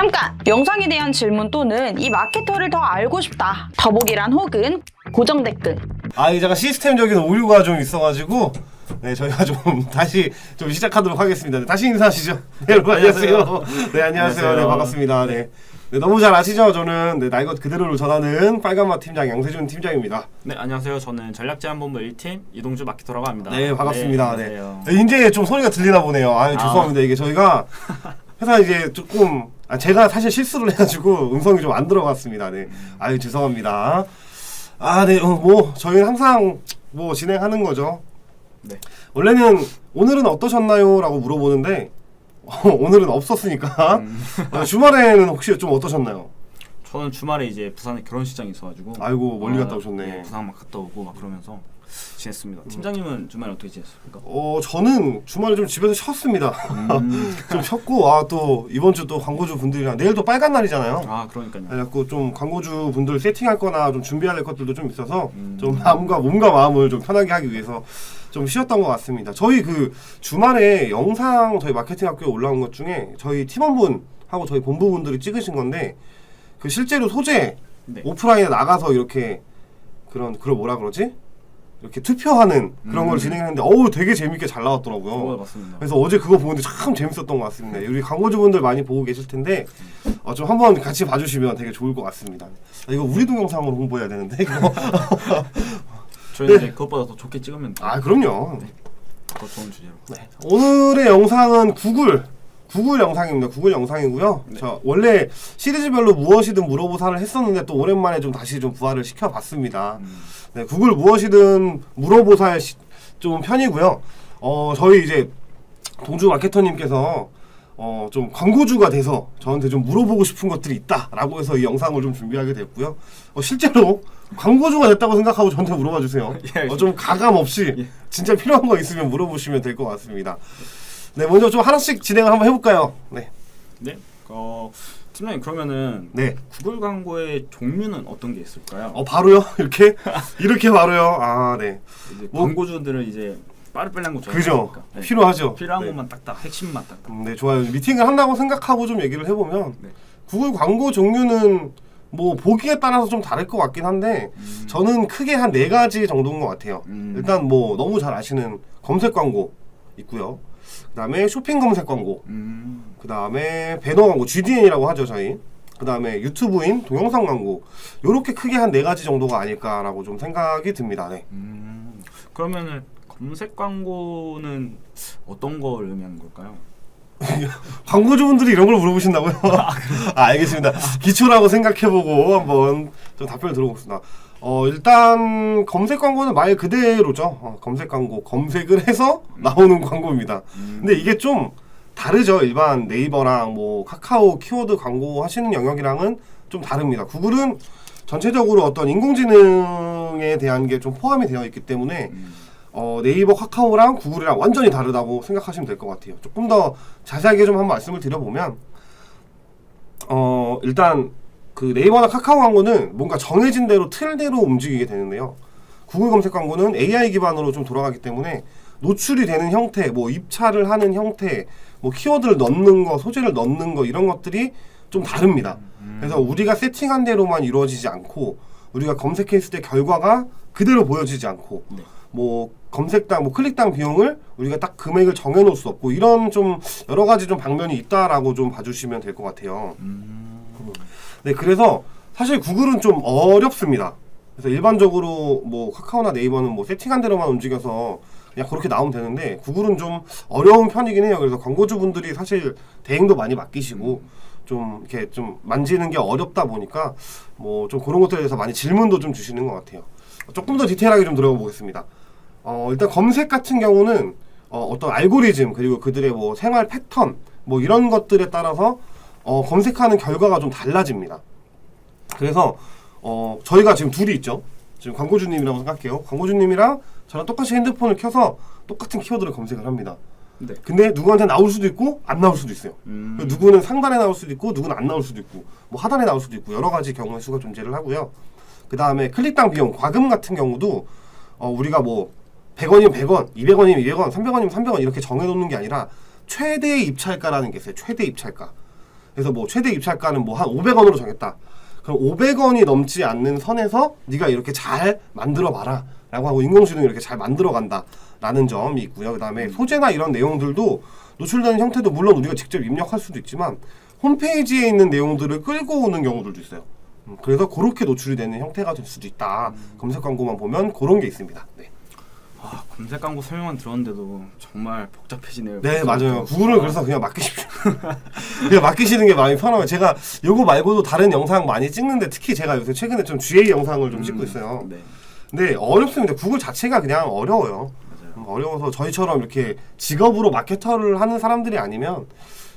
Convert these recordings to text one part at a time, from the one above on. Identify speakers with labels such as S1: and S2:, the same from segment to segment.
S1: 잠깐! 영상에 대한 질문 또는 이 마케터를 더 알고 싶다. 더보기란 혹은 고정 댓글.
S2: 이 제가 시스템적인 오류가 좀 있어가지고 네 저희가 좀 다시 좀 시작하도록 하겠습니다. 네, 다시 인사하시죠. 네, 여러분 안녕하세요. 네 안녕하세요. 네 반갑습니다. 네. 네, 너무 잘 아시죠? 저는 네, 나이것 그대로를 전하는 빨간맛 팀장 양세준 팀장입니다.
S3: 네 안녕하세요. 저는 전략제안본부 1팀 이동주 마케터라고 합니다.
S2: 네 반갑습니다.
S3: 네,
S2: 네, 이제 좀 소리가 들리나 보네요. 죄송합니다. 이게 저희가 회사 이제 조금 제가 사실 실수를 해가지고 음성이 좀 안 들어갔습니다. 네, 죄송합니다. 네, 뭐 저희는 항상 뭐 진행하는 거죠.
S3: 네.
S2: 원래는 오늘은 어떠셨나요?라고 물어보는데 오늘은 없었으니까 주말에는 혹시 좀 어떠셨나요?
S3: 저는 주말에 이제 부산에 결혼식장이 있어가지고
S2: 아이고 멀리 갔다 오셨네.
S3: 네, 부산 막 갔다 오고 막 그러면서 지냈습니다. 팀장님은 주말에 어떻게 지냈습니까?
S2: 저는 주말에 좀 집에서 쉬었습니다. 좀 쉬었고 또 이번 주 또 광고주 분들이랑 내일 또 빨간 날이잖아요.
S3: 그러니까요.
S2: 그래갖고 좀 광고주 분들 세팅할거나 좀 준비해야 될 것들도 좀 있어서 좀 몸과 마음을 좀 편하게 하기 위해서 좀 쉬었던 것 같습니다. 저희 그 주말에 영상 저희 마케팅 학교에 올라온 것 중에 저희 팀원분하고 저희 본부분들이 찍으신 건데 그 실제로 소재
S3: 네.
S2: 오프라인에 나가서 이렇게 그걸 뭐라 그러지? 이렇게 투표하는 그런 걸 진행했는데 되게 재밌게 잘 나왔더라고요.
S3: 맞습니다.
S2: 그래서 어제 그거 보는데 참 재밌었던 것 같습니다. 우리 광고주분들 많이 보고 계실 텐데 좀 한번 같이 봐주시면 되게 좋을 것 같습니다. 이거 우리 동영상으로 홍보해야 되는데 이거.
S3: 저희는 네. 그것보다 더 좋게 찍으면 돼요.
S2: 그럼요.
S3: 네. 더 좋은 주제로.
S2: 네. 오늘의 영상은 구글 영상입니다. 구글 영상이고요.
S3: 네.
S2: 저 원래 시리즈별로 무엇이든 물어보사를 했었는데 또 오랜만에 좀 다시 좀 부활을 시켜봤습니다. 네, 구글 무엇이든 물어보사의 좀 편이고요. 저희 이제 동주 마케터님께서 좀 광고주가 돼서 저한테 좀 물어보고 싶은 것들이 있다라고 해서 이 영상을 좀 준비하게 됐고요. 실제로 광고주가 됐다고 생각하고 저한테 물어봐 주세요. 좀 가감 없이 진짜 필요한 거 있으면 물어보시면 될 것 같습니다. 네, 먼저 좀 하나씩 진행을 한번 해볼까요? 네.
S3: 네. 팀장님 그러면은
S2: 네.
S3: 구글 광고의 종류는 어떤 게 있을까요?
S2: 바로요? 이렇게 바로요? 네.
S3: 이제 광고주들은 이제 빠르빨리 한 거
S2: 그죠?
S3: 네.
S2: 필요하죠.
S3: 필요한
S2: 네.
S3: 것만 딱딱 핵심만 딱딱.
S2: 네, 좋아요. 미팅을 한다고 생각하고 좀 얘기를 해보면
S3: 네.
S2: 구글 광고 종류는 뭐 보기에 따라서 좀 다를 것 같긴 한데 저는 크게 한 4가지 정도인 것 같아요. 일단 뭐 너무 잘 아시는 검색 광고 있고요. 그 다음에 쇼핑 검색 광고, 그 다음에 배너 광고, GDN이라고 하죠 저희. 그 다음에 유튜브인 동영상 광고, 요렇게 크게 한 4가지 정도가 아닐까라고 좀 생각이 듭니다. 네.
S3: 그러면은 검색 광고는 어떤 걸 의미하는 걸까요?
S2: 광고주분들이 이런 걸 물어보신다고요? 알겠습니다. 기초라고 생각해보고 한번 좀 답변을 들어보겠습니다. 일단 검색 광고는 말 그대로죠. 검색 광고, 검색을 해서 나오는 광고입니다. 근데 이게 좀 다르죠. 일반 네이버랑 뭐 카카오 키워드 광고 하시는 영역이랑은 좀 다릅니다. 구글은 전체적으로 어떤 인공지능에 대한 게 좀 포함이 되어 있기 때문에 네이버, 카카오랑 구글이랑 완전히 다르다고 생각하시면 될 것 같아요. 조금 더 자세하게 좀 한번 말씀을 드려보면 일단 그 네이버나 카카오 광고는 뭔가 정해진 대로 틀대로 움직이게 되는데요. 구글 검색 광고는 AI 기반으로 좀 돌아가기 때문에 노출이 되는 형태, 뭐 입찰을 하는 형태, 뭐 키워드를 넣는 거, 소재를 넣는 거 이런 것들이 좀 다릅니다. 그래서 우리가 세팅한 대로만 이루어지지 않고 우리가 검색했을 때 결과가 그대로 보여지지 않고 뭐 검색당, 뭐 클릭당 비용을 우리가 딱 금액을 정해놓을 수 없고 이런 좀 여러 가지 좀 방면이 있다라고 좀 봐주시면 될 것 같아요. 네, 그래서 사실 구글은 좀 어렵습니다. 그래서 일반적으로 뭐 카카오나 네이버는 뭐 세팅한 대로만 움직여서 그냥 그렇게 나오면 되는데 구글은 좀 어려운 편이긴 해요. 그래서 광고주분들이 사실 대행도 많이 맡기시고 좀 이렇게 좀 만지는 게 어렵다 보니까 뭐 좀 그런 것들에 대해서 많이 질문도 좀 주시는 것 같아요. 조금 더 디테일하게 좀 들어가 보겠습니다. 일단 검색 같은 경우는 어떤 알고리즘 그리고 그들의 뭐 생활 패턴 뭐 이런 것들에 따라서 검색하는 결과가 좀 달라집니다. 그래서 저희가 지금 둘이 있죠. 지금 광고주님이라고 생각해요. 광고주님이랑 저랑 똑같이 핸드폰을 켜서 똑같은 키워드를 검색을 합니다.
S3: 네.
S2: 근데 누구한테 나올 수도 있고 안 나올 수도 있어요. 누구는 상단에 나올 수도 있고 누구는 안 나올 수도 있고 뭐 하단에 나올 수도 있고 여러 가지 경우의 수가 존재를 하고요. 그 다음에 클릭당 비용, 과금 같은 경우도 우리가 뭐 100원이면 100원, 200원이면 200원, 300원이면 300원 이렇게 정해놓는 게 아니라 최대 입찰가라는 게 있어요. 최대 입찰가. 그래서 뭐 최대 입찰가는 뭐 한 500원으로 정했다. 그럼 500원이 넘지 않는 선에서 네가 이렇게 잘 만들어 봐라 라고 하고 인공지능이 이렇게 잘 만들어 간다 라는 점이 있고요. 그 다음에 소재나 이런 내용들도 노출되는 형태도 물론 우리가 직접 입력할 수도 있지만 홈페이지에 있는 내용들을 끌고 오는 경우들도 있어요. 그래서 그렇게 노출이 되는 형태가 될 수도 있다. 검색 광고만 보면 그런 게 있습니다. 네.
S3: 아, 검색 광고 설명만 들었는데도 정말 복잡해지네요.
S2: 네, 맞아요. 구글은 그래서 그냥 맡기십시오. 그냥 맡기시는 게 많이 편하고요. 제가 요거 말고도 다른 영상 많이 찍는데 특히 제가 요새 최근에 좀 GA 영상을 좀 찍고 있어요.
S3: 네.
S2: 근데 어렵습니다. 구글 자체가 그냥 어려워요.
S3: 맞아요.
S2: 어려워서 저희처럼 이렇게 직업으로 마케터를 하는 사람들이 아니면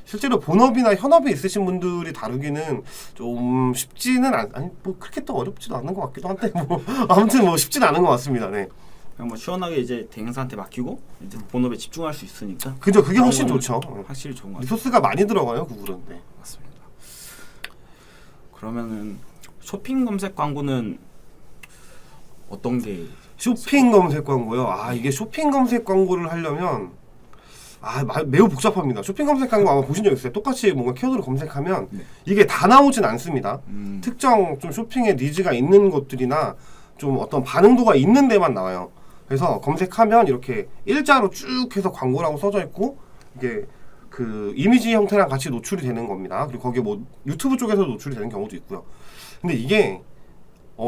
S2: 실제로 본업이나 현업이 있으신 분들이 다루기는 좀 쉽지는 아니 뭐 그렇게 또 어렵지도 않은 것 같기도 한데 뭐 아무튼 뭐 쉽지는 않은 것 같습니다. 네.
S3: 그냥 뭐 시원하게 이제 대행사한테 맡기고 이제 본업에 집중할 수 있으니까.
S2: 그죠? 그게 훨씬
S3: 그런
S2: 좋죠.
S3: 거는 확실히 좋은 것 같아요.
S2: 리소스가 많이 들어가요, 구글은. 네.
S3: 맞습니다. 그러면은 쇼핑 검색 광고는 어떤 게
S2: 쇼핑 검색 광고요. 아 이게 쇼핑 검색 광고를 하려면 매우 복잡합니다. 쇼핑 검색 광고 아마 보신 적 있어요. 똑같이 뭔가 키워드로 검색하면
S3: 네.
S2: 이게 다 나오진 않습니다. 특정 좀 쇼핑에 니즈가 있는 것들이나 좀 어떤 반응도가 있는 데만 나와요. 그래서 검색하면 이렇게 일자로 쭉 해서 광고라고 써져 있고 이게 그 이미지 형태랑 같이 노출이 되는 겁니다. 그리고 거기에 뭐 유튜브 쪽에서 노출이 되는 경우도 있고요. 근데 이게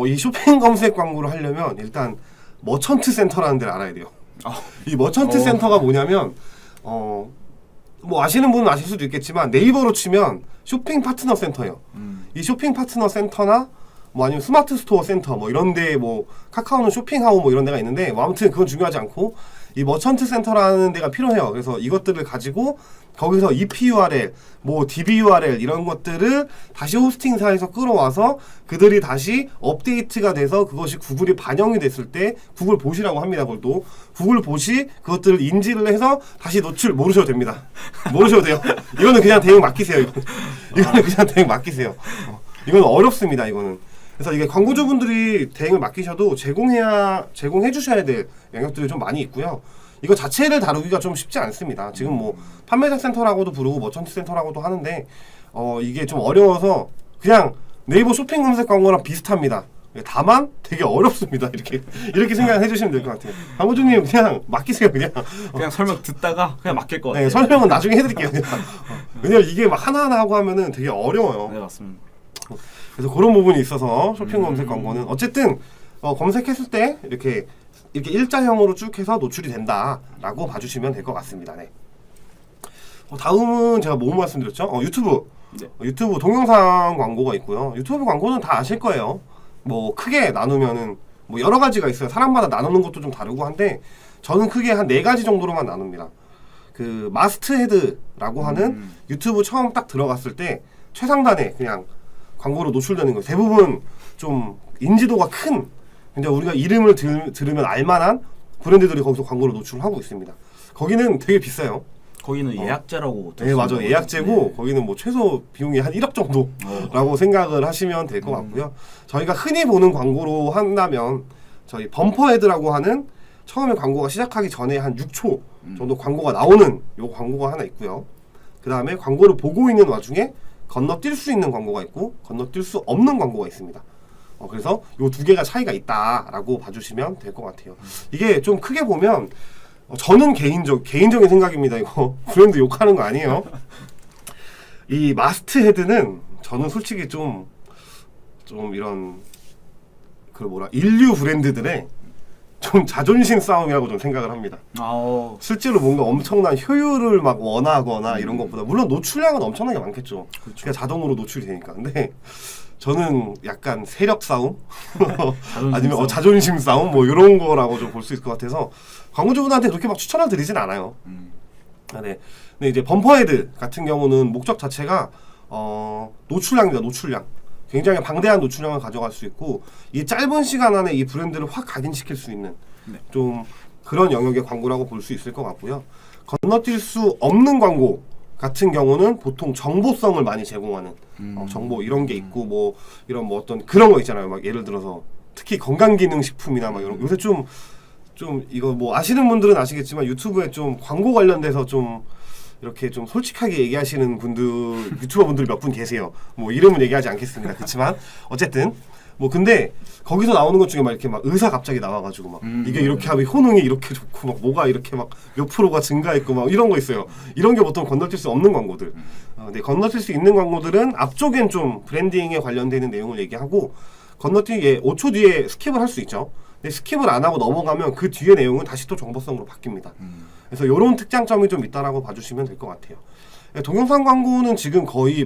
S2: 이 쇼핑 검색 광고를 하려면 일단 머천트 센터라는 데를 알아야 돼요. 이 머천트 센터가 뭐냐면 뭐 아시는 분은 아실 수도 있겠지만 네이버로 치면 쇼핑 파트너 센터예요. 이 쇼핑 파트너 센터나 뭐 아니면 스마트 스토어 센터 뭐 이런 데 뭐 카카오는 쇼핑하고 뭐 이런 데가 있는데 뭐 아무튼 그건 중요하지 않고 이 머천트 센터라는 데가 필요해요. 그래서 이것들을 가지고 거기서 EP URL, 뭐 DB URL 이런 것들을 다시 호스팅사에서 끌어와서 그들이 다시 업데이트가 돼서 그것이 구글이 반영이 됐을 때 구글 보시라고 합니다. 그걸 또 구글 보시 그것들을 인지를 해서 다시 노출 모르셔도 됩니다. 모르셔도 돼요. 이거는 그냥 대응 맡기세요. 이거는 그냥 대응 맡기세요. 이건 어렵습니다. 이거는. 그래서 이게 광고주분들이 대응을 맡기셔도 제공해 주셔야 될 영역들이 좀 많이 있고요. 이거 자체를 다루기가 좀 쉽지 않습니다. 지금 뭐 판매자 센터라고도 부르고 머천트 센터라고도 하는데 이게 좀 어려워서 그냥 네이버 쇼핑 검색 광고랑 비슷합니다. 다만 되게 어렵습니다. 이렇게 생각해 주시면 될 것 같아요. 광고주님 그냥 맡기세요. 그냥
S3: 설명 듣다가 그냥 맡길 것 같아요.
S2: 네, 설명은 나중에 해드릴게요. 그냥. 왜냐면 이게 막 하나하나 하고 하면은 되게 어려워요.
S3: 네, 맞습니다.
S2: 그래서 그런 부분이 있어서 쇼핑 검색 광고는 어쨌든 검색했을 때 이렇게 일자형으로 쭉 해서 노출이 된다라고 봐주시면 될 것 같습니다. 네. 다음은 제가 뭐 말씀드렸죠? 유튜브.
S3: 네.
S2: 유튜브 동영상 광고가 있고요. 유튜브 광고는 다 아실 거예요. 뭐 크게 나누면은 뭐 여러 가지가 있어요. 사람마다 나누는 것도 좀 다르고 한데 저는 크게 한 4가지 정도로만 나눕니다. 그 마스트헤드라고 하는 유튜브 처음 딱 들어갔을 때 최상단에 그냥 광고로 노출되는 거예요. 대부분 좀 인지도가 큰 근데 우리가 이름을 들으면 알만한 브랜드들이 거기서 광고로 노출을 하고 있습니다. 거기는 되게 비싸요.
S3: 거기는 예약제라고.
S2: 네, 맞아요. 예약제고
S3: 네.
S2: 거기는 뭐 최소 비용이 한 1억 정도라고 생각을 하시면 될 것 같고요. 저희가 흔히 보는 광고로 한다면 저희 범퍼헤드라고 하는 처음에 광고가 시작하기 전에 한 6초 정도 광고가 나오는 요 광고가 하나 있고요. 그 다음에 광고를 보고 있는 와중에 건너뛸 수 있는 광고가 있고 건너뛸 수 없는 광고가 있습니다. 그래서 요 2개가 차이가 있다라고 봐주시면 될 것 같아요. 이게 좀 크게 보면 저는 개인적인 생각입니다. 이거 브랜드 욕하는 거 아니에요. 이 마스트헤드는 저는 솔직히 좀 이런 인류 브랜드들의 좀 자존심 싸움이라고 좀 생각을 합니다. 실제로 뭔가 엄청난 효율을 막 원하거나 이런 것보다 물론 노출량은 엄청나게 많겠죠.
S3: 그렇죠.
S2: 그러니까 자동으로 노출이 되니까. 근데 저는 약간 세력 싸움 아니면 자존심 싸움 뭐 이런 거라고 좀 볼 수 있을 것 같아서 광고주분한테 그렇게 막 추천을 드리진 않아요. 네. 근데 이제 범퍼헤드 같은 경우는 목적 자체가 노출량입니다. 노출량. 굉장히 방대한 노출량을 가져갈 수 있고 이 짧은 시간 안에 이 브랜드를 확 각인시킬 수 있는 좀 그런 영역의 광고라고 볼 수 있을 것 같고요. 건너뛸 수 없는 광고 같은 경우는 보통 정보성을 많이 제공하는 정보 이런 게 있고 뭐 이런 뭐 어떤 그런 거 있잖아요. 막 예를 들어서 특히 건강기능식품이나 막 이런 요새 좀 이거 뭐 아시는 분들은 아시겠지만 유튜브에 좀 광고 관련돼서 좀 이렇게 좀 솔직하게 얘기하시는 분들 유튜버 분들이 몇 분 계세요. 뭐 이름은 얘기하지 않겠습니다. 그렇지만 어쨌든 뭐 근데 거기서 나오는 것 중에 막 이렇게 막 의사 갑자기 나와가지고 막 이게 이렇게 하면 효능이 이렇게 좋고 막 뭐가 이렇게 막 몇 프로가 증가했고 막 이런 거 있어요. 이런 게 보통 건너뛸 수 없는 광고들. 근데 건너뛸 수 있는 광고들은 앞쪽엔 좀 브랜딩에 관련되는 내용을 얘기하고 건너뛰기 5초 뒤에 스킵을 할 수 있죠. 근데 스킵을 안 하고 넘어가면 그 뒤에 내용은 다시 또 정보성으로 바뀝니다. 그래서 이런 특장점이 좀 있다라고 봐주시면 될 것 같아요. 동영상 광고는 지금 거의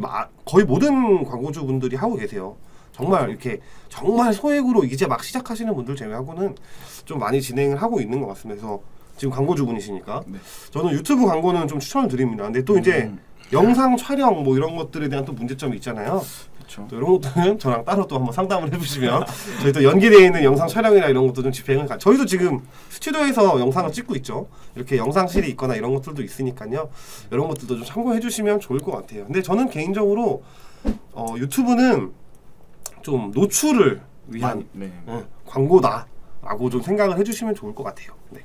S2: 모든 광고주분들이 하고 계세요. 정말 이렇게 정말 소액으로 이제 막 시작하시는 분들 제외하고는 좀 많이 진행을 하고 있는 것 같습니다. 그래서 지금 광고주분이시니까
S3: 네.
S2: 저는 유튜브 광고는 좀 추천을 드립니다. 근데 또 이제 영상 촬영 뭐 이런 것들에 대한 또 문제점이 있잖아요.
S3: 그렇죠.
S2: 또 이런 것들은 저랑 따로 또 한번 상담을 해주시면 저희 또 연계되어 있는 영상 촬영이나 이런 것도 좀 집행을 저희도 지금 스튜디오에서 영상을 찍고 있죠. 이렇게 영상실이 있거나 이런 것들도 있으니까요. 이런 것들도 좀 참고해 주시면 좋을 것 같아요. 근데 저는 개인적으로 유튜브는 좀 노출을 위한
S3: 네.
S2: 광고다라고 좀 생각을 해주시면 좋을 것 같아요. 네.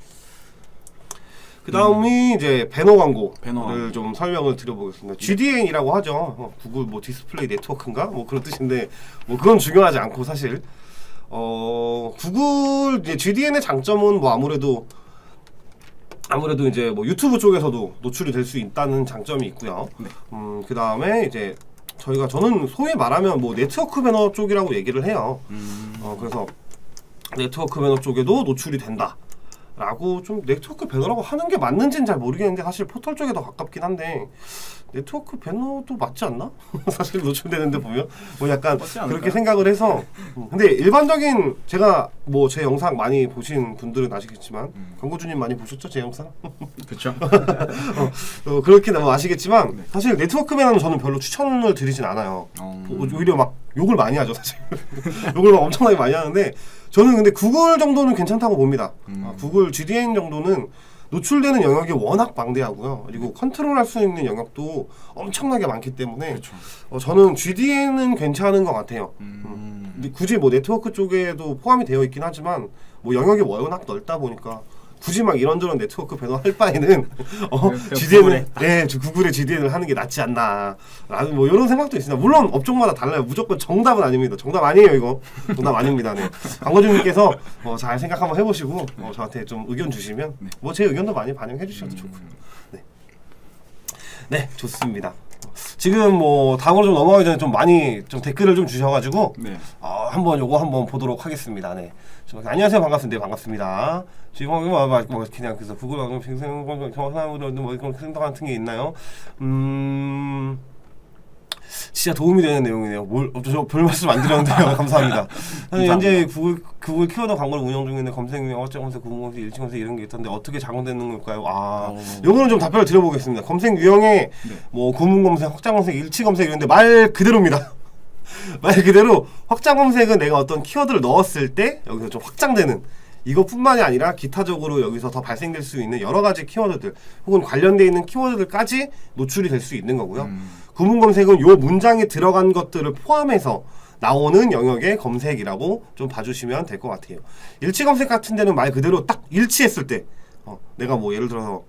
S2: 그 다음이 이제 배너 광고를 좀 설명을 드려보겠습니다. GDN이라고 하죠. 구글 뭐 디스플레이 네트워크인가 뭐 그런 뜻인데 뭐 그건 중요하지 않고 사실 구글 이제 GDN의 장점은 뭐 아무래도 이제 뭐 유튜브 쪽에서도 노출이 될 수 있다는 장점이 있고요.
S3: 네.
S2: 그 다음에 이제 저는 소위 말하면 뭐 네트워크 배너 쪽이라고 얘기를 해요. 그래서 네트워크 배너 쪽에도 노출이 된다. 라고 좀 네트워크 배너라고 하는 게 맞는지는 잘 모르겠는데 사실 포털 쪽에 더 가깝긴 한데 네트워크 배너도 맞지 않나? 사실 노출되는데 보면 뭐 약간 그렇게 생각을 해서 근데 일반적인 제가 뭐 제 영상 많이 보신 분들은 아시겠지만 광고주님 많이 보셨죠? 제 영상?
S3: 그렇죠.
S2: 그렇게 뭐 아시겠지만 사실 네트워크 배너는 저는 별로 추천을 드리진 않아요. 오히려 막 욕을 많이 하죠 사실. 욕을 막 엄청나게 많이 하는데 저는 근데 구글 정도는 괜찮다고 봅니다. 구글 GDN 정도는 노출되는 영역이 워낙 방대하고요. 그리고 컨트롤할 수 있는 영역도 엄청나게 많기 때문에
S3: 그렇죠.
S2: 저는 GDN은 괜찮은 것 같아요. 근데 굳이 뭐 네트워크 쪽에도 포함이 되어 있긴 하지만 뭐 영역이 워낙 넓다 보니까 굳이 막 이런저런 네트워크 배너 할 바에는 GDN을 구글의 GDN을 하는 게 낫지 않나 라는 뭐 이런 생각도 있습니다. 물론 업종마다 달라요. 무조건 정답은 아닙니다. 정답 아니에요 이거. 정답 아닙니다. 네. 광고주님께서 잘 생각 한번 해보시고 저한테 좀 의견 주시면 뭐 제 의견도 많이 반영해 주셔도 좋고요. 네, 좋습니다. 지금 뭐 다음으로 좀 넘어가기 전에 좀 많이 좀 댓글을 좀 주셔가지고 한번 요거 한번 보도록 하겠습니다. 네. 안녕하세요, 반갑습니다. 네, 반갑습니다. 지금 뭐 그냥 그래서 구글 방송 정상으로 뭐 그런 생각 같은 게 있나요? 진짜 도움이 되는 내용이네요. 저 별 말씀 안 드렸는데요. 감사합니다. 현재 구글 키워드 광고를 운영 중인데 검색 및 어째 검색, 구글 검색, 일치 검색 이런 게 있던데 어떻게 작용되는 걸까요? 요거는 좀 답변을 드려보겠습니다. 검색 유형에 뭐 구문 검색, 확장 검색, 일치 검색 이런데 말 그대로입니다. 말 그대로 확장 검색은 내가 어떤 키워드를 넣었을 때 여기서 좀 확장되는 이것뿐만이 아니라 기타적으로 여기서 더 발생될 수 있는 여러 가지 키워드들 혹은 관련되어 있는 키워드들까지 노출이 될 수 있는 거고요. 구문 검색은 요 문장에 들어간 것들을 포함해서 나오는 영역의 검색이라고 좀 봐주시면 될 것 같아요. 일치 검색 같은 데는 말 그대로 딱 일치했을 때 내가 뭐 예를 들어서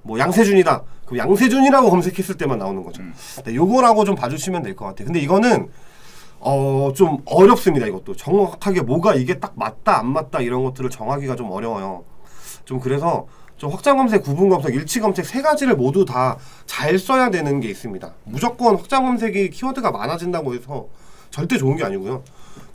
S2: 뭐 양세준이다. 그럼 양세준이라고 검색했을 때만 나오는 거죠. 네, 요거라고 좀 봐주시면 될 것 같아요. 근데 이거는 좀 어렵습니다. 이것도 정확하게 뭐가 이게 딱 맞다 안 맞다 이런 것들을 정하기가 좀 어려워요. 좀 그래서 좀 확장 검색, 구분 검색, 일치 검색 세 가지를 모두 다 잘 써야 되는 게 있습니다. 무조건 확장 검색이 키워드가 많아진다고 해서 절대 좋은 게 아니고요.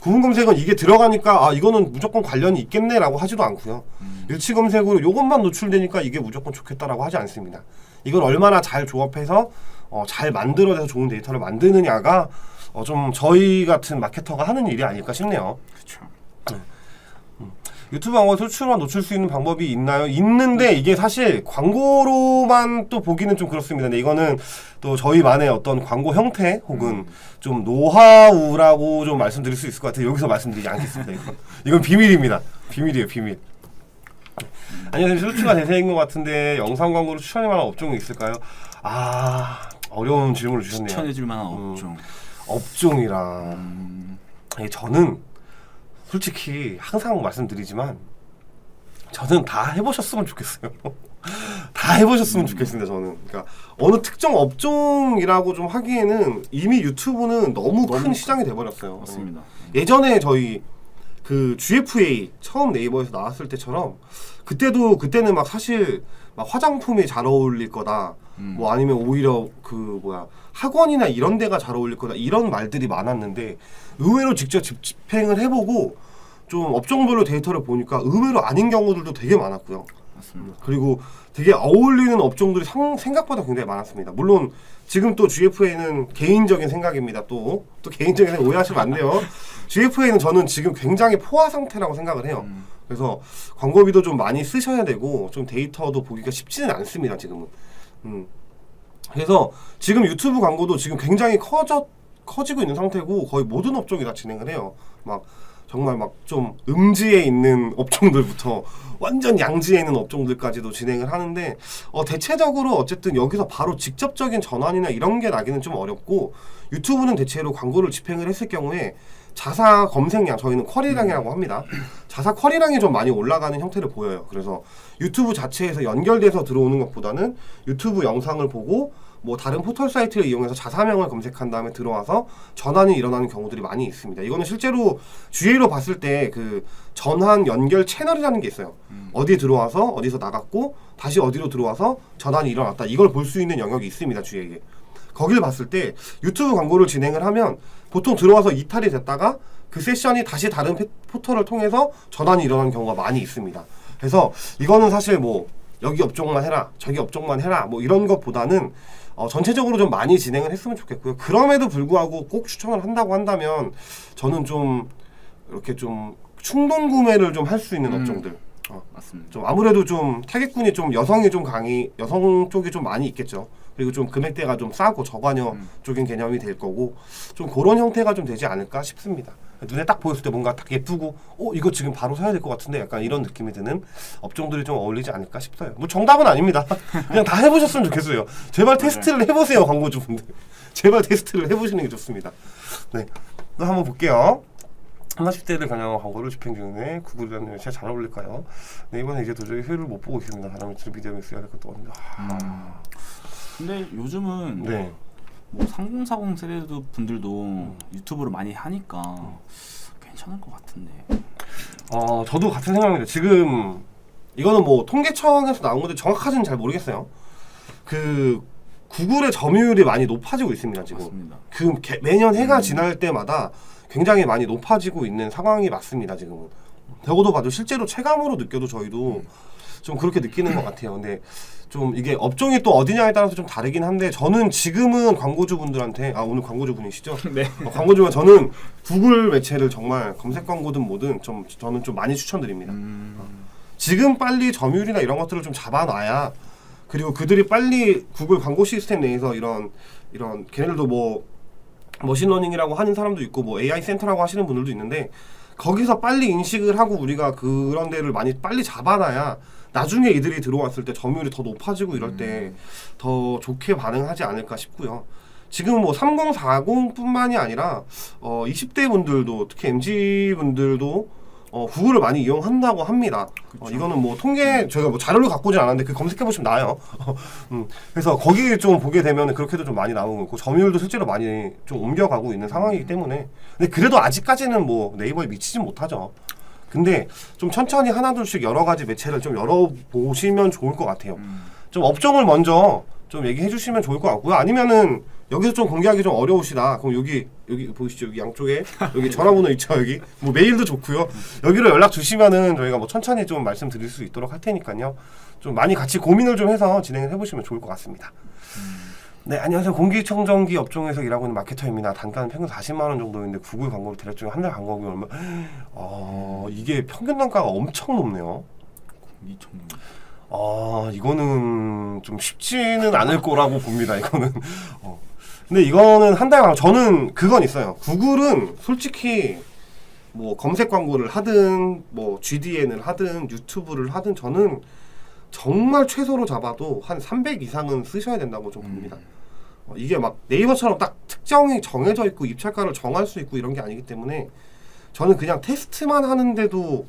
S2: 구분 검색은 이게 들어가니까 이거는 무조건 관련이 있겠네라고 하지도 않고요. 일치 검색으로 이것만 노출되니까 이게 무조건 좋겠다라고 하지 않습니다. 이걸 얼마나 잘 조합해서 잘 만들어내서 좋은 데이터를 만드느냐가 좀 저희 같은 마케터가 하는 일이 아닐까 싶네요.
S3: 그렇죠.
S2: 유튜브 광고 노출만 노출 수 있는 방법이 있나요? 있는데 이게 사실 광고로만 또 보기는 좀 그렇습니다. 근데 이거는 또 저희만의 어떤 광고 형태 혹은 좀 노하우라고 좀 말씀드릴 수 있을 것 같아요. 여기서 말씀드리지 않겠습니다. 이건 비밀입니다. 비밀이에요, 비밀. 안녕하세요. 노출가 대세인 것 같은데 영상 광고로 추천할 만한 업종이 있을까요? 어려운 질문을 주셨네요.
S3: 추천해줄 만한 업종.
S2: 업종이라 저는 솔직히 항상 말씀드리지만 저는 다 해보셨으면 좋겠어요. 다 해보셨으면 좋겠습니다. 저는 그러니까 어느 특정 업종이라고 좀 하기에는 이미 유튜브는 너무 큰 시장이 돼버렸어요.
S3: 맞습니다.
S2: 예전에 저희 그 GFA 처음 네이버에서 나왔을 때처럼 그때는 막 사실 막 화장품이 잘 어울릴 거다. 뭐 아니면 오히려 그 뭐야 학원이나 이런 데가 잘 어울릴 거다 이런 말들이 많았는데 의외로 직접 집행을 해보고 좀 업종별로 데이터를 보니까 의외로 아닌 경우들도 되게 많았고요.
S3: 맞습니다.
S2: 그리고 되게 어울리는 업종들이 생각보다 굉장히 많았습니다. 물론 지금 또 GFA는 개인적인 생각입니다. 또 개인적인 생각 오해하시면 안 돼요. GFA는 저는 지금 굉장히 포화 상태라고 생각을 해요. 그래서 광고비도 좀 많이 쓰셔야 되고 좀 데이터도 보기가 쉽지는 않습니다. 지금은. 그래서 지금 유튜브 광고도 지금 굉장히 커지고 있는 상태고 거의 모든 업종이 다 진행을 해요. 막 정말 막 좀 음지에 있는 업종들부터 완전 양지에 있는 업종들까지도 진행을 하는데 대체적으로 어쨌든 여기서 바로 직접적인 전환이나 이런 게 나기는 좀 어렵고 유튜브는 대체로 광고를 집행을 했을 경우에 자사 검색량 저희는 쿼리량이라고 합니다. 자사 쿼리량이 좀 많이 올라가는 형태를 보여요. 그래서 유튜브 자체에서 연결돼서 들어오는 것보다는 유튜브 영상을 보고 뭐 다른 포털 사이트를 이용해서 자사명을 검색한 다음에 들어와서 전환이 일어나는 경우들이 많이 있습니다. 이거는 실제로 GA로 봤을 때 그 전환 연결 채널이라는 게 있어요. 어디에 들어와서 어디서 나갔고 다시 어디로 들어와서 전환이 일어났다. 이걸 볼 수 있는 영역이 있습니다. GA에. 거기를 봤을 때 유튜브 광고를 진행을 하면 보통 들어와서 이탈이 됐다가 그 세션이 다시 다른 포털을 통해서 전환이 일어나는 경우가 많이 있습니다. 그래서 이거는 사실 뭐 여기 업종만 해라 저기 업종만 해라 뭐 이런 것보다는 전체적으로 좀 많이 진행을 했으면 좋겠고요. 그럼에도 불구하고 꼭 추천을 한다고 한다면 저는 좀 이렇게 좀 충동 구매를 좀 할 수 있는 업종들
S3: 맞습니다.
S2: 좀 아무래도 좀 타겟군이 좀 여성 쪽이 좀 많이 있겠죠. 그리고 좀 금액대가 좀 싸고 저관여 쪽인 개념이 될 거고 좀 그런 형태가 좀 되지 않을까 싶습니다. 눈에 딱 보였을 때 뭔가 딱 예쁘고 이거 지금 바로 사야 될 것 같은데 약간 이런 느낌이 드는 업종들이 좀 어울리지 않을까 싶어요. 뭐 정답은 아닙니다. 그냥 다 해보셨으면 좋겠어요. 제발 테스트를 해보세요. 광고주분들. 제발 테스트를 해보시는 게 좋습니다. 네, 또 한번 볼게요. 30대를 겨냥한 광고를 집행 중에 구글이라는 회사에 잘 어울릴까요? 네, 이번에 이제 도저히 효율을 못 보고 있습니다. 다음에 비디오 써야 될 것도 없는데.
S3: 근데 요즘은
S2: 네.
S3: 뭐 3040 세대도 분들도 유튜브를 많이 하니까 괜찮을 것 같은데.
S2: 저도 같은 생각입니다. 지금 이거는 뭐 통계청에서 나온 건데 정확하지는 잘 모르겠어요. 그 구글의 점유율이 많이 높아지고 있습니다. 지금.
S3: 맞습니다.
S2: 그 매년 해가 지날 때마다 굉장히 많이 높아지고 있는 상황이 맞습니다. 지금은. 적어도 봐도 실제로 체감으로 느껴도 저희도 좀 그렇게 느끼는 것 같아요. 근데 좀 이게 업종이 또 어디냐에 따라서 좀 다르긴 한데 저는 지금은 광고주분들한테 오늘 광고주분이시죠?
S3: 네.
S2: 광고주가 저는 구글 매체를 정말 검색 광고든 뭐든 저는 좀 많이 추천드립니다. 지금 빨리 점유율이나 이런 것들을 좀 잡아놔야 그리고 그들이 빨리 구글 광고 시스템 내에서 이런 걔네들도 뭐 머신러닝이라고 하는 사람도 있고 뭐 AI 센터라고 하시는 분들도 있는데 거기서 빨리 인식을 하고 우리가 그런 데를 많이 빨리 잡아놔야 나중에 이들이 들어왔을 때 점유율이 더 높아지고 이럴 때 더 좋게 반응하지 않을까 싶고요. 지금 뭐 3040뿐만이 아니라 20대 분들도 특히 MZ 분들도 구글을 많이 이용한다고 합니다. 이거는 뭐 통계 저희가 뭐 자료를 갖고 오진 않았는데 그 검색해 보시면 나와요. 그래서 거기 좀 보게 되면 그렇게도 좀 많이 나오고 있고 점유율도 실제로 많이 좀 옮겨가고 있는 상황이기 때문에 근데 그래도 아직까지는 뭐 네이버에 미치진 못하죠. 근데 좀 천천히 하나둘씩 여러 가지 매체를 좀 열어보시면 좋을 것 같아요. 좀 업종을 먼저 좀 얘기해 주시면 좋을 것 같고요. 아니면은 여기서 좀 공개하기 좀 어려우시다. 그럼 여기 보이시죠? 여기 양쪽에 여기 전화번호 있죠? 여기 뭐 메일도 좋고요. 여기로 연락 주시면은 저희가 뭐 천천히 좀 말씀드릴 수 있도록 할 테니까요. 좀 많이 같이 고민을 좀 해서 진행을 해보시면 좋을 것 같습니다. 네, 안녕하세요. 공기청정기 업종에서 일하고 있는 마케터입니다. 단가는 평균 40만 원 정도인데 구글 광고를 대략 중에 한 달 광고비 얼마? 이게 평균 단가가 엄청 높네요.
S3: 공기청정기.
S2: 이거는 좀 쉽지는 않을 거라고 봅니다. 이거는. 근데 이거는 한 달 광고 저는 그건 있어요. 구글은 솔직히 뭐 검색 광고를 하든 뭐 GDN을 하든 유튜브를 하든 저는 정말 최소로 잡아도 한 300 이상은 쓰셔야 된다고 좀 봅니다. 이게 막 네이버처럼 딱 특정이 정해져 있고 입찰가를 정할 수 있고 이런 게 아니기 때문에 저는 그냥 테스트만 하는데도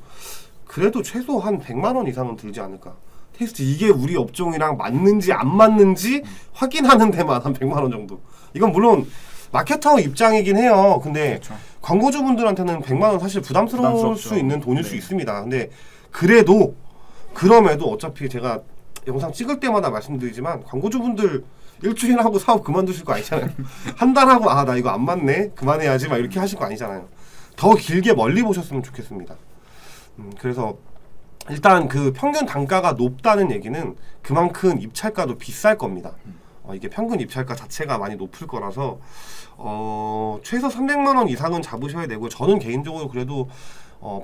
S2: 그래도 최소 한 100만 원 이상은 들지 않을까. 테스트 이게 우리 업종이랑 맞는지 안 맞는지 확인하는 데만 한 100만 원 정도. 이건 물론 마케터 입장이긴 해요. 근데
S3: 그렇죠.
S2: 광고주분들한테는 100만 원 사실 부담스러울
S3: 부담스럽죠.
S2: 수 있는 돈일
S3: 네.
S2: 수 있습니다. 근데 그래도 그럼에도 어차피 제가 영상 찍을 때마다 말씀드리지만 광고주분들 일주일 하고 사업 그만두실 거 아니잖아요. 한 달 하고 아 나 이거 안 맞네 그만해야지 막 이렇게 하실 거 아니잖아요. 더 길게 멀리 보셨으면 좋겠습니다. 그래서 일단 그 평균 단가가 높다는 얘기는 그만큼 입찰가도 비쌀 겁니다. 이게 평균 입찰가 자체가 많이 높을 거라서 최소 300만 원 이상은 잡으셔야 되고 저는 개인적으로 그래도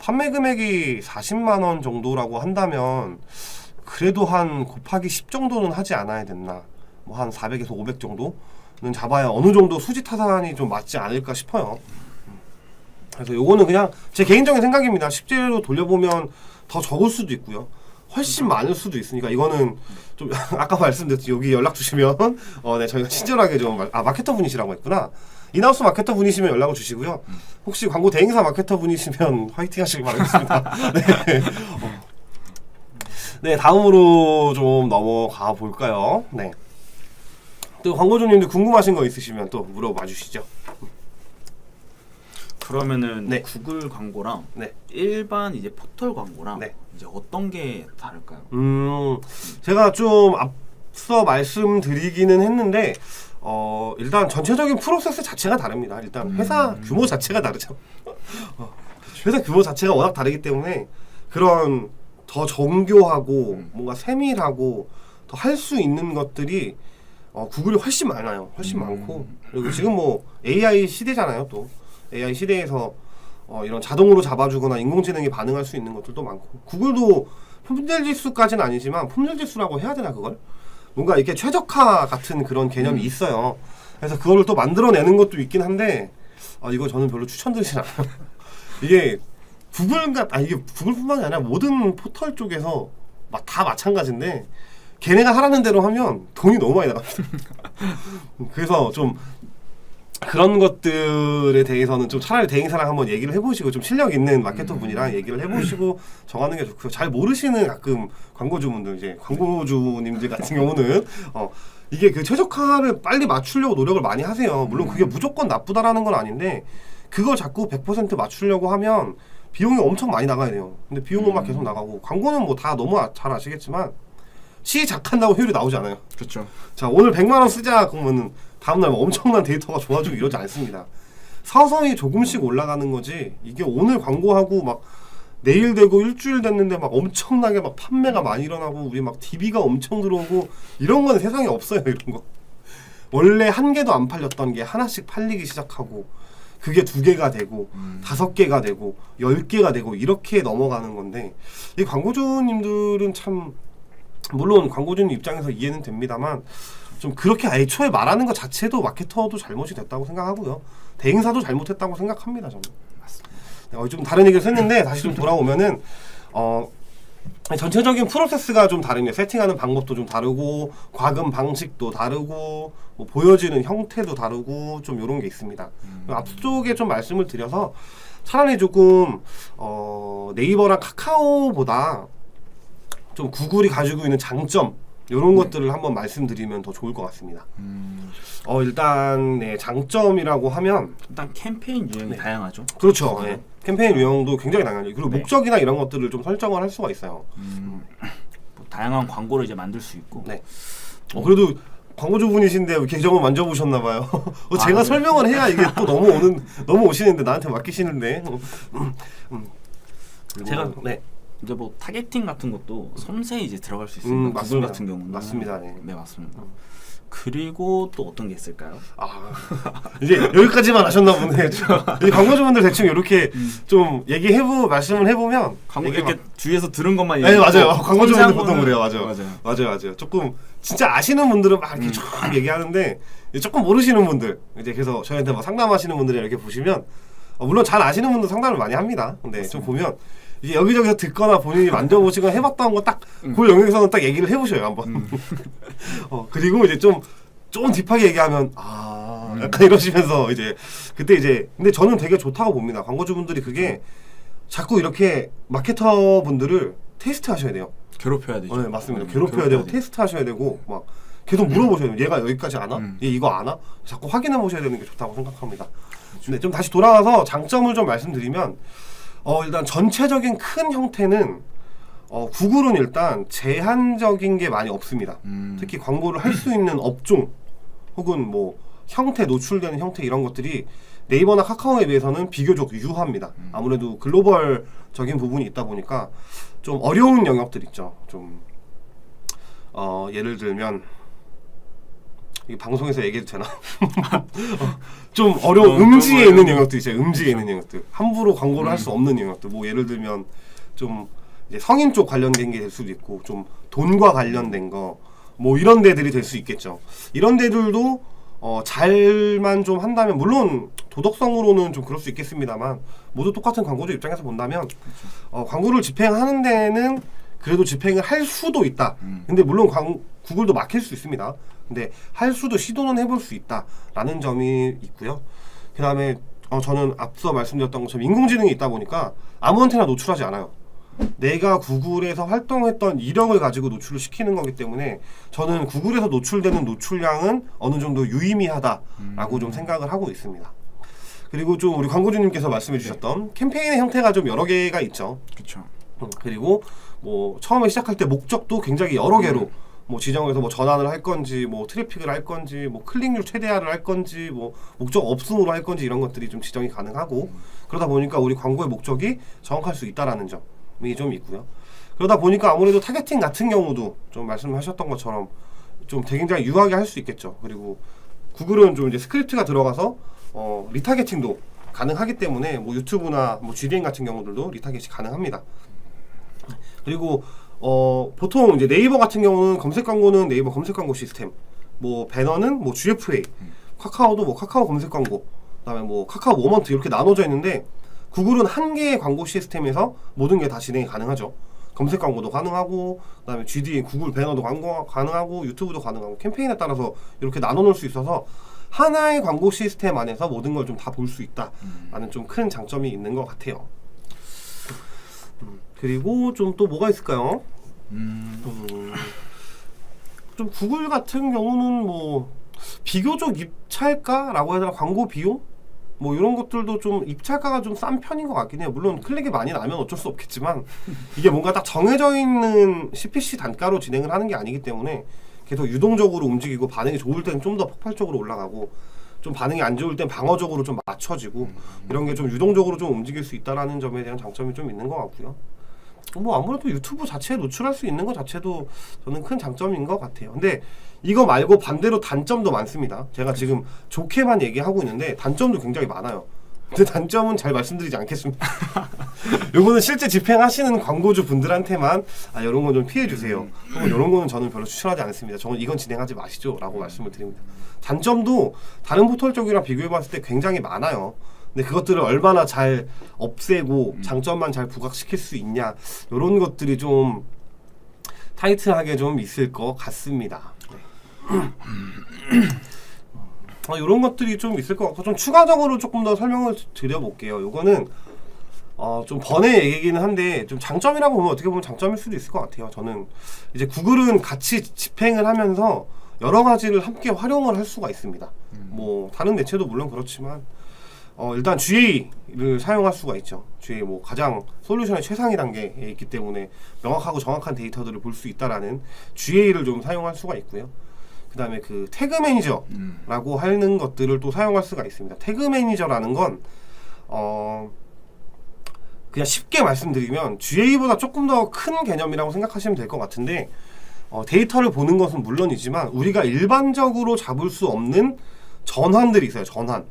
S2: 판매 금액이 40만 원 정도라고 한다면 그래도 한 곱하기 10 정도는 하지 않아야 됐나. 뭐 한 400에서 500 정도는 잡아야 어느 정도 수지 타산이 좀 맞지 않을까 싶어요. 그래서 요거는 그냥 제 개인적인 생각입니다. 실제로 돌려보면 더 적을 수도 있고요. 훨씬 많을 수도 있으니까 이거는 좀 아까 말씀드렸죠. 여기 연락 주시면 네 저희가 친절하게 좀 마케터 분이시라고 했구나. 인하우스 마케터 분이시면 연락을 주시고요. 혹시 광고 대행사 마케터 분이시면 화이팅 하시길 바라겠습니다. 네. 네, 다음으로 좀 넘어가 볼까요? 네. 또 광고주님들 궁금하신 거 있으시면 또 물어봐 주시죠.
S3: 그러면은
S2: 네.
S3: 구글 광고랑
S2: 네.
S3: 일반 이제 포털 광고랑
S2: 네.
S3: 이제 어떤 게 다를까요?
S2: 제가 좀 앞서 말씀드리기는 했는데 일단 전체적인 프로세스 자체가 다릅니다. 일단 회사 규모 자체가 다르죠. 회사 규모 자체가 워낙 다르기 때문에 그런 더 정교하고 뭔가 세밀하고 더 할 수 있는 것들이 구글이 훨씬 많아요. 훨씬 많고 그리고 지금 뭐 AI 시대잖아요. 또 AI 시대에서 이런 자동으로 잡아주거나 인공지능이 반응할 수 있는 것들도 많고 구글도 품질지수까지는 아니지만 품질지수라고 해야 되나 그걸? 뭔가 이렇게 최적화 같은 그런 개념이 있어요. 그래서 그거를 또 만들어내는 것도 있긴 한데 이거 저는 별로 추천드리진 않아요. 이게 이게 구글뿐만이 아니라 모든 포털 쪽에서 다 마찬가지인데 걔네가 하라는 대로 하면 돈이 너무 많이 나갑니다. 그래서 좀 그런 것들에 대해서는 좀 차라리 대행사랑 한번 얘기를 해보시고 좀 실력 있는 마케터 분이랑 얘기를 해보시고 정하는 게 좋고요. 잘 모르시는 가끔 광고주분들 이제 광고주님들 같은 경우는 이게 그 최적화를 빨리 맞추려고 노력을 많이 하세요. 물론 그게 무조건 나쁘다라는 건 아닌데 그걸 자꾸 100% 맞추려고 하면 비용이 엄청 많이 나가야 돼요. 근데 비용은 막 계속 나가고 광고는 뭐 다 너무 잘 아시겠지만 시작한다고 효율이 나오지 않아요.
S3: 그렇죠.
S2: 자 오늘 100만 원 쓰자 그러면은 다음날 엄청난 데이터가 좋아지고 이러지 않습니다. 서서히 조금씩 올라가는 거지 이게 오늘 광고하고 막 내일 되고 일주일 됐는데 막 엄청나게 막 판매가 많이 일어나고 우리 막 DB가 엄청 들어오고 이런 건 세상에 없어요. 이런 거 원래 한 개도 안 팔렸던 게 하나씩 팔리기 시작하고 그게 2개가 되고 5개가 되고 10개가 되고 이렇게 넘어가는 건데 이 광고주님들은 참 물론 광고주님 입장에서 이해는 됩니다만 좀 그렇게 애초에 말하는 것 자체도 마케터도 잘못이 됐다고 생각하고요. 대행사도 잘못했다고 생각합니다. 저는. 맞습니다. 좀 다른 얘기를 했는데 다시 좀 돌아오면은 전체적인 프로세스가 좀 다릅니다. 세팅하는 방법도 좀 다르고 과금 방식도 다르고 뭐 보여지는 형태도 다르고 좀 이런 게 있습니다. 앞쪽에 좀 말씀을 드려서 차라리 조금 네이버랑 카카오보다 좀 구글이 가지고 있는 장점 이런 것들을 한번 말씀드리면 더 좋을 것 같습니다. 일단 네, 장점이라고 하면
S3: 일단 캠페인 유형이 다양하죠.
S2: 그렇죠. 네. 캠페인 유형도 굉장히 다양하죠. 그리고
S3: 네.
S2: 목적이나 이런 것들을 좀 설정을 할 수가 있어요.
S3: 뭐 다양한 광고를 이제 만들 수 있고.
S2: 네. 그래도 광고주분이신데 계정을 만져보셨나 봐요. 제가
S3: 네.
S2: 설명을 해야 이게 또 넘어오시는데 나한테 맡기시는데.
S3: 그리고
S2: 제가 네.
S3: 이제 뭐 타겟팅 같은 것도 섬세히 이제 들어갈 수 있습니다. 구글
S2: 맞습니다.
S3: 같은 경우는
S2: 맞습니다. 네.
S3: 네 맞습니다. 그리고 또 어떤 게 있을까요?
S2: 이제 여기까지만 하셨나 보네. 이 광고주분들 대충 이렇게 좀 말씀을 해보면
S3: 광고
S2: 이게
S3: 이렇게 뒤에서 들은 것만
S2: 네 맞아요.
S3: 얘기하고
S2: 광고주분들
S3: 섬세한
S2: 보통
S3: 거는-
S2: 그래요. 맞아요. 조금 진짜 아시는 분들은 막 이렇게 쭉 얘기하는데 조금 모르시는 분들 이제 그래서 저희한테 막 상담하시는 분들이 이렇게 보시면 물론 잘 아시는 분들 상담을 많이 합니다. 근데 좀 보면 이게 여기저기서 듣거나 본인이 만져보시거나 해봤던 거 딱 그 영역에서는 딱 얘기를 해보셔요 한번. 그리고 이제 좀 딥하게 얘기하면 약간 이러시면서 이제 그때 이제 근데 저는 되게 좋다고 봅니다. 광고주분들이 그게 자꾸 이렇게 마케터 분들을 테스트 하셔야 돼요.
S3: 괴롭혀야 되죠.
S2: 네, 맞습니다. 괴롭혀야 되고 테스트 하셔야 되고 막 계속 물어보셔야 돼요. 얘가 여기까지 아나? 얘 이거 아나? 자꾸 확인해 보셔야 되는 게 좋다고 생각합니다. 근데 좀 다시 돌아와서 장점을 좀 말씀드리면 일단 전체적인 큰 형태는 구글은 일단 제한적인 게 많이 없습니다. 특히 광고를 할 수 있는 업종 혹은 뭐 형태, 노출되는 형태 이런 것들이 네이버나 카카오에 비해서는 비교적 유효합니다. 아무래도 글로벌적인 부분이 있다 보니까 좀 어려운 영역들 있죠. 좀 예를 들면 이 방송에서 얘기해도 되나? 좀 어려운 음지에 있는 영역들 있어요. 음지에 있는 영역들. 함부로 광고를 할 수 없는 영역들. 뭐 예를 들면 좀 이제 성인 쪽 관련된 게 될 수도 있고 좀 돈과 관련된 거 뭐 이런 데들이 될 수 있겠죠. 이런 데들도 잘만 좀 한다면 물론 도덕성으로는 좀 그럴 수 있겠습니다만 모두 똑같은 광고주 입장에서 본다면 광고를 집행하는 데는 그래도 집행을 할 수도 있다. 근데 물론 구글도 막힐 수 있습니다. 근데 할 수도 시도는 해볼 수 있다라는 점이 있고요. 그 다음에 저는 앞서 말씀드렸던 것처럼 인공지능이 있다 보니까 아무한테나 노출하지 않아요. 내가 구글에서 활동했던 이력을 가지고 노출을 시키는 거기 때문에 저는 구글에서 노출되는 노출량은 어느 정도 유의미하다라고 좀 생각을 하고 있습니다. 그리고 좀 우리 광고주님께서 말씀해 주셨던 캠페인의 형태가 좀 여러 개가 있죠.
S3: 그렇죠.
S2: 그리고 뭐 처음에 시작할 때 목적도 굉장히 여러 개로 뭐 지정해서 뭐 전환을 할 건지 뭐 트래픽을 할 건지 뭐 클릭률 최대화를 할 건지 뭐 목적 없음으로 할 건지 이런 것들이 좀 지정이 가능하고 그러다 보니까 우리 광고의 목적이 정확할 수 있다라는 점이 좀 있고요. 그러다 보니까 아무래도 타겟팅 같은 경우도 좀 말씀하셨던 것처럼 좀 굉장히 유하게 할 수 있겠죠. 그리고 구글은 좀 이제 스크립트가 들어가서 리타겟팅도 가능하기 때문에 뭐 유튜브나 뭐 GDN 같은 경우들도 리타겟이 가능합니다. 그리고 보통 이제 네이버 같은 경우는 검색 광고는 네이버 검색 광고 시스템, 뭐 배너는 뭐 GFA, 카카오도 뭐 카카오 검색 광고, 그다음에 뭐 카카오 모먼트 이렇게 나눠져 있는데 구글은 한 개의 광고 시스템에서 모든 게 다 진행이 가능하죠. 검색 광고도 가능하고, 그다음에 GD 구글 배너도 광고 가능하고, 유튜브도 가능하고 캠페인에 따라서 이렇게 나눠 놓을 수 있어서 하나의 광고 시스템 안에서 모든 걸 좀 다 볼 수 있다라는 좀 큰 장점이 있는 것 같아요. 그리고 좀 또 뭐가 있을까요? 좀 구글 같은 경우는 뭐 비교적 입찰가라고 해야 되나 광고 비용? 뭐 이런 것들도 좀 입찰가가 좀 싼 편인 것 같긴 해요. 물론 클릭이 많이 나면 어쩔 수 없겠지만 이게 뭔가 딱 정해져 있는 CPC 단가로 진행을 하는 게 아니기 때문에 계속 유동적으로 움직이고 반응이 좋을 때는 좀 더 폭발적으로 올라가고 좀 반응이 안 좋을 땐 방어적으로 좀 맞춰지고 이런 게 좀 유동적으로 좀 움직일 수 있다라는 점에 대한 장점이 좀 있는 것 같고요. 뭐 아무래도 유튜브 자체에 노출할 수 있는 것 자체도 저는 큰 장점인 것 같아요. 근데 이거 말고 반대로 단점도 많습니다. 제가 지금 좋게만 얘기하고 있는데 단점도 굉장히 많아요. 근데 단점은 잘 말씀드리지 않겠습니다. 요거는 실제 집행하시는 광고주 분들한테만 이런 건 좀 피해 주세요. 이런 거는 저는 별로 추천하지 않습니다. 저는 이건 진행하지 마시죠 라고 말씀을 드립니다. 단점도 다른 포털 쪽이랑 비교해 봤을 때 굉장히 많아요. 근데 그것들을 얼마나 잘 없애고 장점만 잘 부각시킬 수 있냐 이런 것들이 좀 타이트하게 좀 있을 것 같습니다. 이런 것들이 좀 있을 것 같고 좀 추가적으로 조금 더 설명을 드려볼게요. 요거는 좀 번외 얘기기는 한데 좀 장점이라고 보면 어떻게 보면 장점일 수도 있을 것 같아요. 저는 이제 구글은 같이 집행을 하면서 여러 가지를 함께 활용을 할 수가 있습니다. 뭐 다른 매체도 물론 그렇지만 일단 GA를 사용할 수가 있죠. GA 뭐 가장 솔루션의 최상위 단계에 있기 때문에 명확하고 정확한 데이터들을 볼 수 있다라는 GA를 좀 사용할 수가 있고요. 그 다음에 그 태그 매니저라고 하는 것들을 또 사용할 수가 있습니다. 태그 매니저라는 건 그냥 쉽게 말씀드리면 GA보다 조금 더 큰 개념이라고 생각하시면 될 것 같은데 데이터를 보는 것은 물론이지만 우리가 일반적으로 잡을 수 없는 전환들이 있어요. 전환.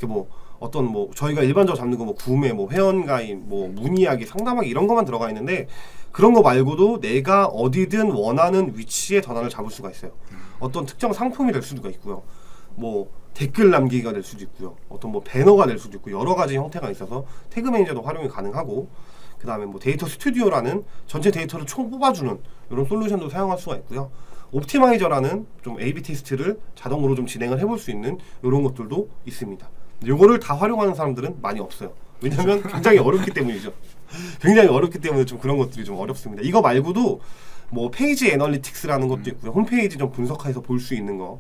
S2: 뭐 어떤 뭐 저희가 일반적으로 잡는 거 뭐 구매, 뭐 회원가입, 뭐 문의하기, 상담하기 이런 것만 들어가 있는데 그런 거 말고도 내가 어디든 원하는 위치에 전환을 잡을 수가 있어요. 어떤 특정 상품이 될 수도 있고요. 뭐 댓글 남기기가 될 수도 있고요. 어떤 뭐 배너가 될 수도 있고 여러 가지 형태가 있어서 태그 매니저도 활용이 가능하고 그 다음에 뭐 데이터 스튜디오라는 전체 데이터를 총 뽑아주는 이런 솔루션도 사용할 수가 있고요. 옵티마이저라는 좀 A/B 테스트를 자동으로 좀 진행을 해볼 수 있는 이런 것들도 있습니다. 요거를 다 활용하는 사람들은 많이 없어요. 왜냐면 굉장히 어렵기 때문이죠. 굉장히 어렵기 때문에 좀 그런 것들이 좀 어렵습니다. 이거 말고도 뭐 페이지 애널리틱스라는 것도 있고요. 홈페이지 좀 분석해서 볼 수 있는 거.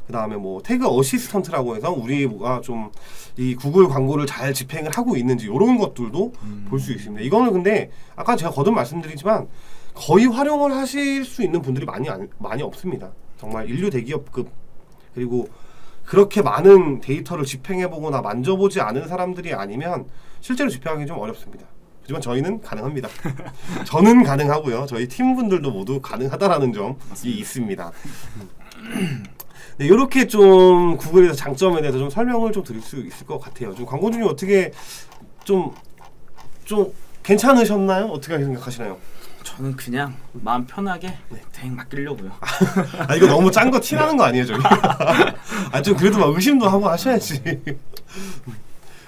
S2: 그 다음에 뭐 태그 어시스턴트라고 해서 우리가 좀 이 구글 광고를 잘 집행을 하고 있는지 이런 것들도 볼 수 있습니다. 이거는 근데 아까 제가 거듭 말씀드리지만 거의 활용을 하실 수 있는 분들이 많이 없습니다. 정말 인류 대기업급 그리고 그렇게 많은 데이터를 집행해보거나 만져보지 않은 사람들이 아니면 실제로 집행하기 좀 어렵습니다. 하지만 저희는 가능합니다. 저는 가능하고요. 저희 팀분들도 모두 가능하다라는 점이 있습니다. 네, 이렇게 좀 구글에서 장점에 대해서 좀 설명을 좀 드릴 수 있을 것 같아요. 좀 광고주님 어떻게 좀 괜찮으셨나요? 어떻게 생각하시나요?
S3: 저는 그냥 마음 편하게 대행 맡기려고요.
S2: 아 이거 너무 짠 거 티나는 거 아니에요, 저기? 아 좀 그래도 막 의심도 하고 하셔야지.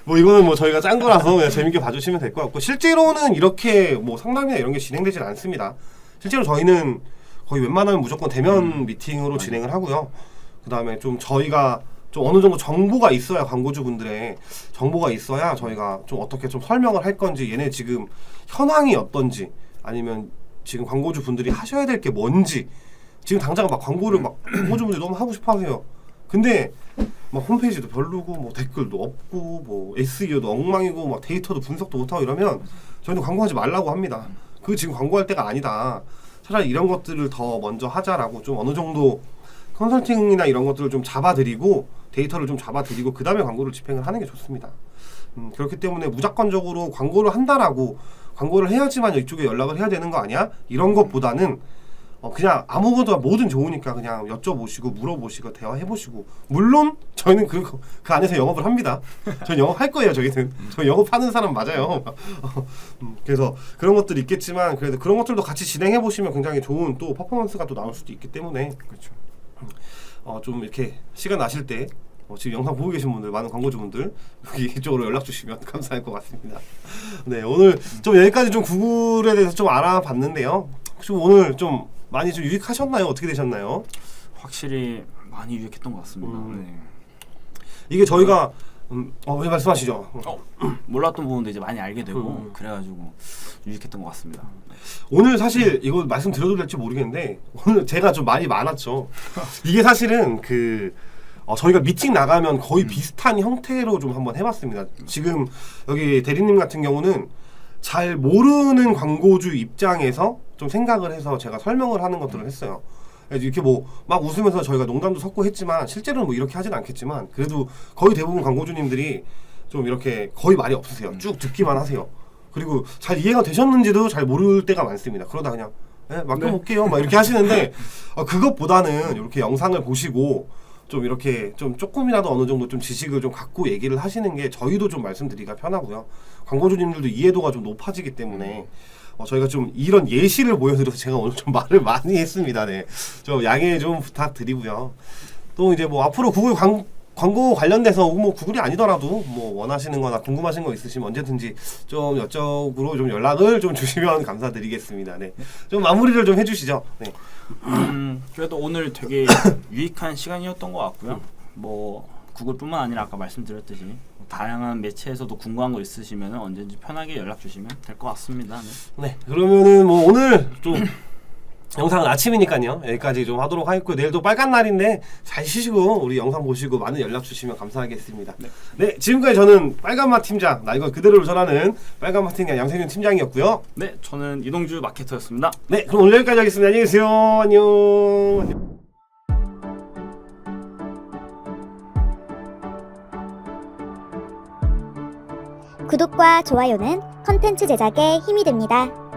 S2: 뭐 이거는 뭐 저희가 짠 거라서 그냥 재밌게 봐주시면 될 것 같고 실제로는 이렇게 뭐 상담이나 이런 게 진행되진 않습니다. 실제로 저희는 거의 웬만하면 무조건 대면 미팅으로 진행을 하고요. 그 다음에 좀 저희가 좀 어느 정도 정보가 있어야 광고주분들의 정보가 있어야 저희가 좀 어떻게 좀 설명을 할 건지 얘네 지금 현황이 어떤지 아니면 지금 광고주 분들이 하셔야 될 게 뭔지 지금 당장 막 광고를 막 광고주분들이 너무 하고 싶어 하세요. 근데 막 홈페이지도 별로고 뭐 댓글도 없고 뭐 SEO도 엉망이고 막 데이터도 분석도 못하고 이러면 저희는 광고하지 말라고 합니다. 그거 지금 광고할 때가 아니다. 차라리 이런 것들을 더 먼저 하자라고 좀 어느 정도 컨설팅이나 이런 것들을 좀 잡아드리고 데이터를 좀 잡아드리고 그 다음에 광고를 집행을 하는 게 좋습니다. 그렇기 때문에 무조건적으로 광고를 한다라고 광고를 해야지만 이쪽에 연락을 해야 되는 거 아니야? 이런 것보다는 그냥 아무것도 뭐든 좋으니까 그냥 여쭤보시고 물어보시고 대화해보시고 물론 저희는 그 안에서 영업을 합니다. 저희 영업할 거예요. 저희는 저희 영업하는 사람 맞아요. 그래서 그런 것들이 있겠지만 그래도 그런 것들도 같이 진행해보시면 굉장히 좋은 또 퍼포먼스가 또 나올 수도 있기 때문에 그렇죠. 좀 이렇게 시간 나실 때 지금 영상 보고 계신 분들 많은 광고주분들 여기 이쪽으로 연락 주시면 감사할 것 같습니다. 네 오늘 좀 여기까지 좀 구글에 대해서 좀 알아봤는데요. 혹시 오늘 좀 많이 좀 유익하셨나요? 어떻게 되셨나요?
S3: 확실히 많이 유익했던 것 같습니다. 네.
S2: 이게 저희가 왜 말씀하시죠?
S3: 몰랐던 부분도 이제 많이 알게 되고 그래가지고 유익했던 것 같습니다.
S2: 오늘 사실 이거 말씀드려도 될지 모르겠는데 오늘 제가 좀 말이 많았죠. 이게 사실은 저희가 미팅 나가면 거의 비슷한 형태로 좀 한번 해봤습니다. 지금 여기 대리님 같은 경우는 잘 모르는 광고주 입장에서 좀 생각을 해서 제가 설명을 하는 것들을 했어요. 이렇게 뭐 막 웃으면서 저희가 농담도 섞고 했지만 실제로는 뭐 이렇게 하진 않겠지만 그래도 거의 대부분 광고주님들이 좀 이렇게 거의 말이 없으세요. 쭉 듣기만 하세요. 그리고 잘 이해가 되셨는지도 잘 모를 때가 많습니다. 그러다 그냥 맡겨볼게요 막 이렇게 하시는데 그것보다는 이렇게 영상을 보시고 좀 이렇게 좀 조금이라도 어느 정도 좀 지식을 좀 갖고 얘기를 하시는 게 저희도 좀 말씀드리기가 편하고요. 광고주님들도 이해도가 좀 높아지기 때문에 저희가 좀 이런 예시를 보여드려서 제가 오늘 좀 말을 많이 했습니다. 네, 좀 양해 좀 부탁드리고요. 또 이제 뭐 앞으로 구글 광고 관련돼서 뭐 구글이 아니더라도 뭐 원하시는거나 궁금하신 거 있으시면 언제든지 좀 이쪽으로 좀 연락을 좀 주시면 감사드리겠습니다. 네, 좀 마무리를 좀 해주시죠. 네.
S3: 그래도 오늘 되게 유익한 시간이었던 것 같고요. 뭐 구글뿐만 아니라 아까 말씀드렸듯이 다양한 매체에서도 궁금한 거 있으시면 언제든지 편하게 연락 주시면 될 것 같습니다. 네.
S2: 그러면은 뭐 오늘 좀 영상은 아침이니까요. 여기까지 좀 하도록 하겠고요. 내일도 빨간 날인데 잘 쉬시고 우리 영상 보시고 많은 연락 주시면 감사하겠습니다. 네, 지금까지 저는 빨간맛 팀장, 나 이거 그대로 전하는 빨간맛 팀장 양세균 팀장이었고요.
S3: 네, 저는 이동주 마케터였습니다.
S2: 네, 그럼 오늘 여기까지 하겠습니다. 안녕히 계세요. 안녕.
S4: 구독과 좋아요는 컨텐츠 제작에 힘이 됩니다.